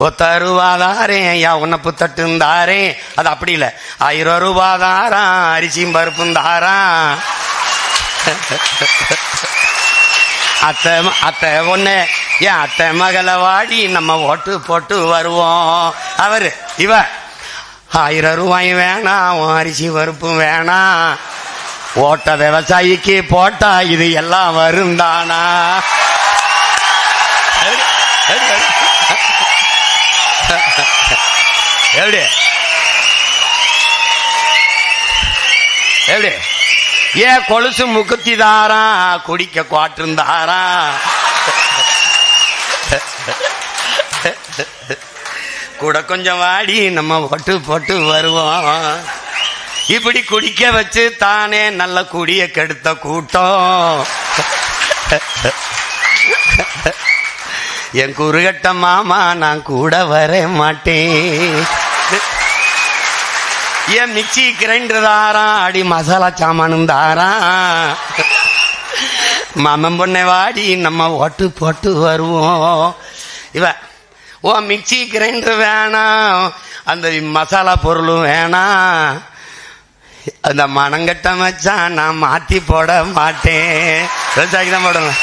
ரூபாதாரேன் ஐயா உன்னப்பு தட்டுந்தாரேன். அது அப்படி இல்லை, 1000 ரூபாதாரான் அரிசியும் பருப்பும் தாரான். அத்தை ஒண்ணு என் அத்தை மகளை வாடி நம்ம ஓட்டு போட்டு வருவோம். அவரு இவ 1000 ரூபாயும் வேணாம், அரிசி பருப்பும் வேணாம், ஓட்ட விவசாயிக்கு போட்டா இது எல்லாம் வருந்தானா. எப்படி எப்படி ஏன் கொலுசு முக்குத்தி தாரான், குடிக்க குவாட்டிருந்தாரான், கூட கொஞ்சம் வாடி நம்ம ஓட்டு போட்டு வருவோம். இப்படி குடிக்க வச்சு தானே நல்ல குடிய கெடுத்த கூட்டம். என் குறுகட்ட மாமா நான் கூட வர மாட்டேன். என் மிக்சி கிரைண்டர் தாரான், அடி மசாலா சாமானும் தாரான். மாமன் பொண்ணை வாடி நம்ம ஓட்டு போட்டு வருவோம். இவ ஓ மிக்சி கிரைண்டர் வேணாம், அந்த மசாலா பொருளும் வேணாம், அந்த மனங்கட்ட மச்சான் நான் மாத்தி போட மாட்டேன். விவசாயிக்கு தான் போடணும்.